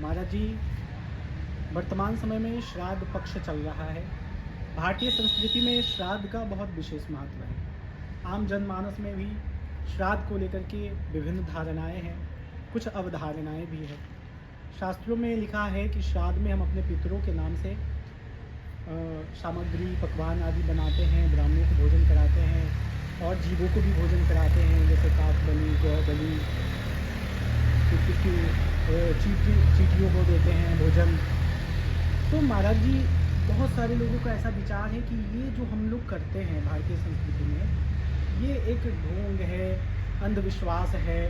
महाराज जी, वर्तमान समय में श्राद्ध पक्ष चल रहा है। भारतीय संस्कृति में श्राद्ध का बहुत विशेष महत्व है। आम जनमानस में भी श्राद्ध को लेकर के विभिन्न धारणाएं हैं, कुछ अवधारणाएं भी हैं। शास्त्रों में लिखा है कि श्राद्ध में हम अपने पितरों के नाम से सामग्री पकवान आदि बनाते हैं, ब्राह्मणों को भोजन कराते हैं और जीवों को भी भोजन कराते हैं, जैसे काक बलि, गौ बलि, चींटियों को देते हैं भोजन। तो महाराज जी, बहुत सारे लोगों का ऐसा विचार है कि ये जो हम लोग करते हैं भारतीय संस्कृति में, ये एक ढोंग है, अंधविश्वास है।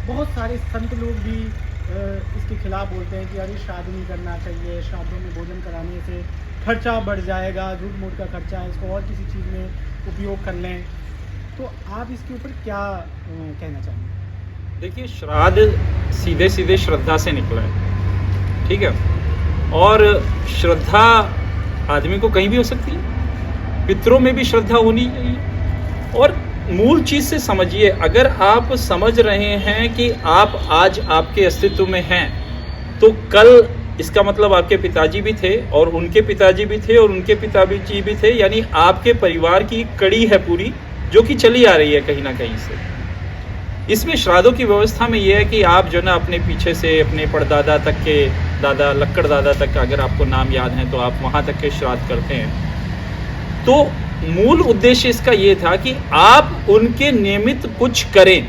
बहुत सारे संत लोग भी इसके खिलाफ बोलते हैं कि अरे श्राद्ध नहीं करना चाहिए, श्राद्धों में भोजन कराने से खर्चा बढ़ जाएगा, झूठ मूठ का खर्चा है, इसको और किसी चीज़ में उपयोग कर लें। तो आप इसके ऊपर क्या कहना चाहेंगे? देखिए, श्राद्ध सीधे सीधे श्रद्धा से निकला है, ठीक है। और श्रद्धा आदमी को कहीं भी हो सकती है, पितरों में भी श्रद्धा होनी चाहिए। और मूल चीज से समझिए, अगर आप समझ रहे हैं कि आप आज आपके अस्तित्व में हैं, तो कल इसका मतलब आपके पिताजी भी थे और उनके पिताजी भी थे और उनके पिताजी भी थे, यानी आपके परिवार की कड़ी है पूरी, जो कि चली आ रही है कहीं ना कहीं से। इसमें श्राद्धों की व्यवस्था में यह है कि आप जो ना अपने पीछे से अपने परदादा तक के, दादा लक्कड़ दादा तक, अगर आपको नाम याद है तो आप वहां तक के श्राद्ध करते हैं। तो मूल उद्देश्य इसका यह था कि आप उनके निमित्त कुछ करें,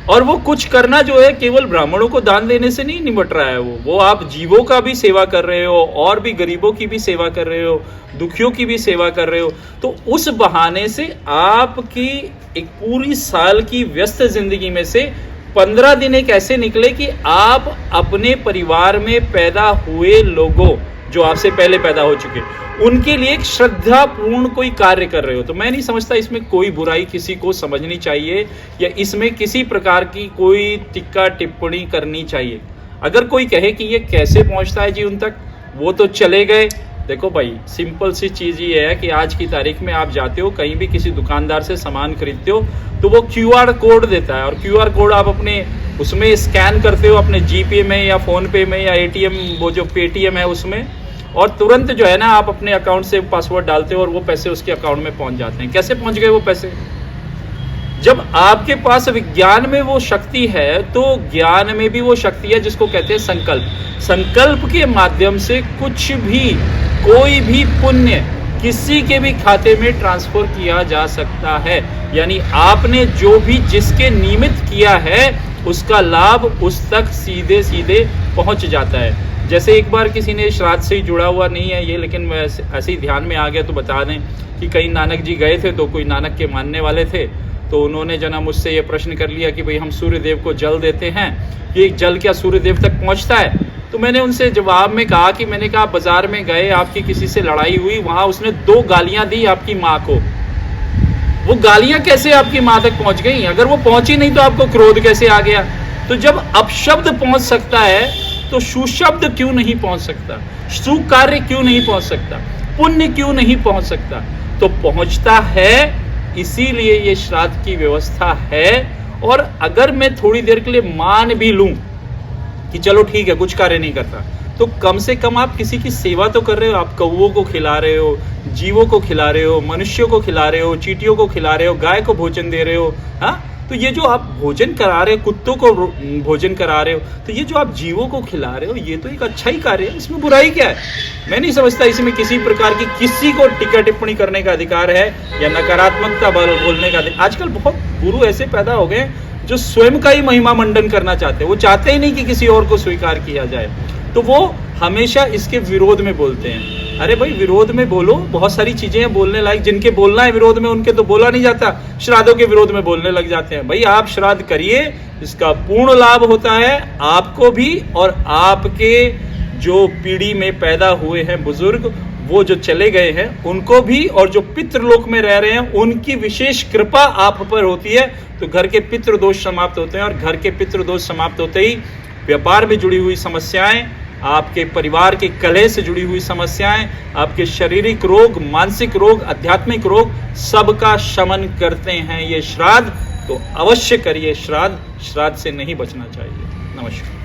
और वो कुछ करना जो है केवल ब्राह्मणों को दान देने से नहीं निपट रहा है। वो आप जीवों का भी सेवा कर रहे हो और भी गरीबों की भी सेवा कर रहे हो, दुखियों की भी सेवा कर रहे हो। तो उस बहाने से आपकी एक पूरी साल की व्यस्त जिंदगी में से 15 दिन एक ऐसे निकले कि आप अपने परिवार में पैदा हुए लोगों, जो आपसे पहले पैदा हो चुके, उनके लिए एक श्रद्धापूर्ण कोई कार्य कर रहे हो। तो मैं नहीं समझता इसमें कोई बुराई किसी को समझनी चाहिए या इसमें किसी प्रकार की कोई टिक्का टिप्पणी करनी चाहिए। अगर कोई कहे कि ये कैसे पहुंचता है जी उन तक, वो तो चले गए। देखो भाई, सिंपल सी चीज ये है कि आज की तारीख में आप जाते हो कहीं भी, किसी दुकानदार से सामान खरीदते हो तो वो QR कोड देता है, और QR कोड आप अपने उसमें स्कैन करते हो अपने GPay में या फोन पे में या ATM, वो जो पेटीएम है उसमें, और तुरंत जो है ना आप अपने अकाउंट से पासवर्ड डालते हो और वो पैसे उसके अकाउंट में पहुंच जाते हैं। कैसे पहुंच गए वो पैसे? जब आपके पास विज्ञान में वो शक्ति है, तो ज्ञान में भी वो शक्ति है जिसको कहते हैं संकल्प। संकल्प के माध्यम से कुछ भी, कोई भी पुण्य किसी के भी खाते में ट्रांसफर किया जा सकता है। यानी आपने जो भी जिसके निमित्त किया है उसका लाभ उस तक सीधे सीधे पहुंच जाता है। जैसे एक बार किसी ने श्राद्ध से ही जुड़ा हुआ नहीं है ये, लेकिन ऐसे ही ध्यान में आ गया तो बता दें कि कहीं नानक जी गए थे, तो कोई नानक के मानने वाले थे, तो उन्होंने जना मुझसे ये प्रश्न कर लिया कि भाई हम सूर्यदेव को जल देते हैं, ये जल क्या सूर्यदेव तक पहुंचता है? तो मैंने उनसे जवाब में कहा कि मैंने कहा बाजार में गए, आपकी किसी से लड़ाई हुई, वहां उसने 2 गालियां दी आपकी माँ को, वो गालियां कैसे आपकी माँ तक पहुंच गई? अगर वो पहुंची नहीं तो आपको क्रोध कैसे आ गया? तो जब अपशब्द पहुंच सकता है तो सुशब्द क्यों नहीं पहुंच सकता? सुकार्य क्यों नहीं पहुंच सकता? पुण्य क्यों नहीं पहुंच सकता? तो पहुंचता है, इसीलिए ये श्राद्ध की व्यवस्था है। और अगर मैं थोड़ी देर के लिए मान भी लूं कि चलो ठीक है कुछ कार्य नहीं करता, तो कम से कम आप किसी की सेवा तो कर रहे हो। आप कौवों को खिला रहे हो, जीवों को खिला रहे हो, मनुष्यों को खिला रहे हो, चींटियों को खिला रहे हो, गाय को भोजन दे रहे हो। हाँ, तो ये जो आप भोजन करा रहे हो, कुत्तों को भोजन करा रहे हो, तो ये जो आप जीवों को खिला रहे हो, ये तो एक अच्छा ही कार्य है। इसमें बुराई क्या है? मैं नहीं समझता इसमें किसी प्रकार की किसी को टिक्का टिप्पणी करने का अधिकार है या नकारात्मकता बोलने का अधिकार। आजकल बहुत गुरु ऐसे पैदा हो गए जो स्वयं का ही महिमा मंडन करना चाहते हैं। वो चाहते ही नहीं कि किसी और को स्वीकार किया जाए, तो वो हमेशा इसके विरोध में बोलते हैं। अरे भाई, विरोध में बोलो, बहुत सारी चीजें हैं बोलने लायक, जिनके बोलना है विरोध में उनके तो बोला नहीं जाता, श्राद्धों के विरोध में बोलने लग जाते हैं। भाई आप श्राद्ध करिए, इसका पूर्ण लाभ होता है आपको भी और आपके जो पीढ़ी में पैदा हुए हैं बुजुर्ग, वो जो चले गए हैं उनको भी, और जो पितृलोक में रह रहे हैं उनकी विशेष कृपा आप पर होती है। तो घर के पितृ दोष समाप्त होते हैं, और घर के पितृ दोष समाप्त होते ही व्यापार में जुड़ी हुई समस्याएं, आपके परिवार के कलह से जुड़ी हुई समस्याएं, आपके शारीरिक रोग, मानसिक रोग, आध्यात्मिक रोग, सबका शमन करते हैं ये श्राद्ध। तो अवश्य करिए श्राद्ध, श्राद्ध से नहीं बचना चाहिए। नमस्कार।